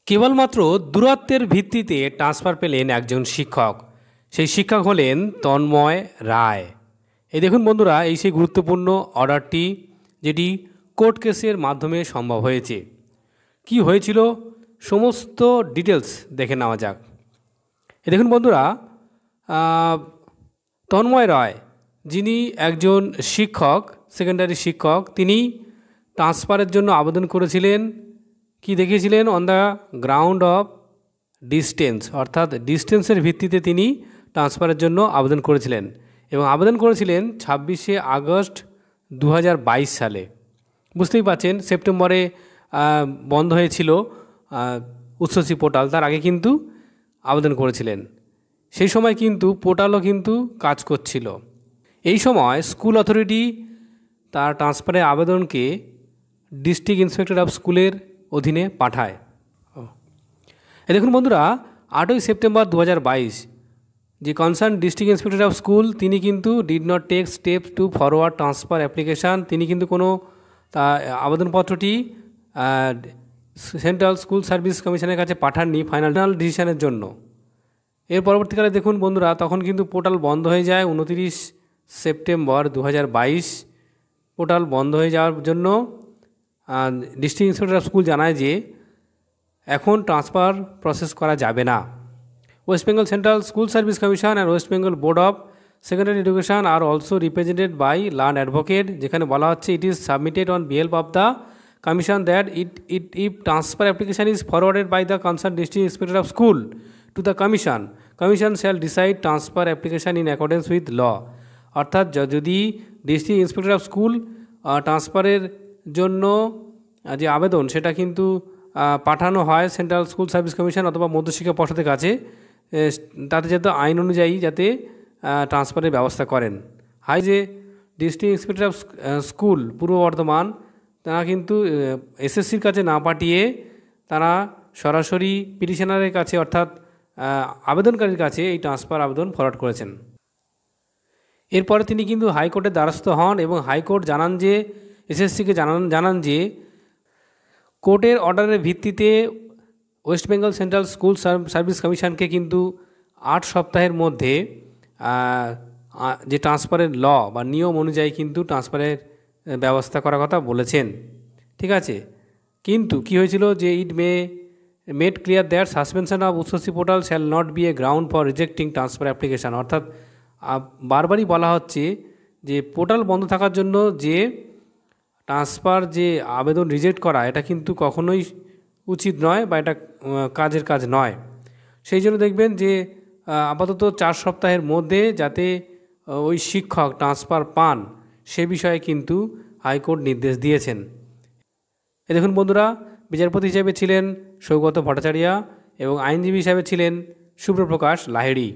কেবলমাত্র দূরত্বের ভিত্তিতে ট্রান্সফার পেলেন একজন শিক্ষক। সেই শিক্ষক হলেন তন্ময় রায়। এই দেখুন বন্ধুরা, এই সেই গুরুত্বপূর্ণ অর্ডারটি যেটি কোর্ট কেসের মাধ্যমে সম্ভব হয়েছে। কি হয়েছিল সমস্ত ডিটেলস দেখে নেওয়া যাক। এই দেখুন বন্ধুরা, তন্ময় রায় যিনি একজন শিক্ষক, সেকেন্ডারি শিক্ষক, তিনি ট্রান্সফারের জন্য আবেদন করেছিলেন। কি দেখিয়েছিলেন? On the ground of distance, অর্থাৎ ডিস্টেন্সের ভিত্তিতে তিনি ট্রান্সফারের জন্য আবেদন করেছিলেন এবং আবেদন করেছিলেন 26শে আগস্ট 2022 সালে। বুঝতেই পারছেন, সেপ্টেম্বরে বন্ধ হয়েছিল উচ্চশিক্ষা পোর্টাল, তার আগে কিন্তু আবেদন করেছিলেন। সেই সময় কিন্তু পোর্টালও কিন্তু কাজ করছিল। এই সময় স্কুল অথরিটি তার ট্রান্সফারের আবেদনকে ডিস্ট্রিক্ট ইন্সপেক্টর অফ স্কুলের অধীনে পাঠায়। দেখুন বন্ধুরা, 8ই সেপ্টেম্বর 2022 যে concern district inspector of school তিনি কিন্তু did not take steps to forward transfer application, তিনি কিন্তু কোনো আবেদনপত্রটি সেন্ট্রাল স্কুল সার্ভিস কমিশনের কাছে পাঠাননি ফাইনাল ডিসিশনের জন্য। এর পরবর্তীকালে দেখুন বন্ধুরা, তখন কিন্তু পোর্টাল বন্ধ হয়ে যায় 29 সেপ্টেম্বর 2022। পোর্টাল বন্ধ হয়ে যাওয়ার জন্য ডিস্ট্রিক্ট ইন্সপেক্টর অফ স্কুল জানায় যে এখন ট্রান্সফার প্রসেস করা যাবে না। West Bengal central school service commission and West Bengal board of secondary education আর also represented by learn advocate, যেখানে বলা হচ্ছে ইট ইজ সাবমিটেড অন বিহেল্প of the commission that if transfer application is forwarded by the concern district inspector of school to the commission shall decide transfer application in accordance with law. অর্থাৎ যদি district inspector of school ট্রান্সফারের জন্য যে আবেদন সেটা কিন্তু পাঠানো হয় সেন্ট্রাল স্কুল সার্ভিস কমিশন অথবা মধ্যশিক্ষা পর্ষদের কাছে, তাতে যাতে আইন অনুযায়ী যাতে ট্রান্সফারের ব্যবস্থা করেন। যে ডিস্ট্রিক্ট ইন্সপেক্টর অফ স্কুল পূর্ব বর্ধমান, তারা কিন্তু এসএসসির কাছে না পাঠিয়ে তারা সরাসরি পিটিশনারের কাছে অর্থাৎ আবেদনকারীর কাছে এই ট্রান্সফার আবেদন ফরওয়ার্ড করেছেন। এরপরে তিনি কিন্তু হাইকোর্টের দ্বারস্থ হন এবং হাইকোর্ট জানান যে এসএসসিকে জানান যে কোর্টের অর্ডারের ভিত্তিতে West Bengal central school service কমিশনকে কিন্তু 8 সপ্তাহের মধ্যে যে ট্রান্সফারের ল বা নিয়ম অনুযায়ী কিন্তু ট্রান্সফারের ব্যবস্থা করার কথা বলেছেন। ঠিক আছে, কিন্তু কি হয়েছিল যে it made clear that suspension of উচ্চশিক্ষা portal shall not be a ground for rejecting transfer application. অর্থাৎ বারবারই বলা হচ্ছে যে পোর্টাল বন্ধ থাকার জন্য যে ট্রান্সফার যে আবেদন রিজেক্ট করা এটা কিন্তু কখনোই উচিত নয় বা এটা কাজের কাজ নয়। সেই জন্য দেখবেন যে আপাতত 4 সপ্তাহের মধ্যে যাতে ওই শিক্ষক ট্রান্সফার পান সে বিষয়ে কিন্তু হাইকোর্ট নির্দেশ দিয়েছেন। দেখুন বন্ধুরা, বিচারপতি হিসেবে ছিলেন সৌগত ভট্টাচার্য এবং আইনজীবী হিসাবে ছিলেন সুব্রপ্রকাশ লাহিড়ী।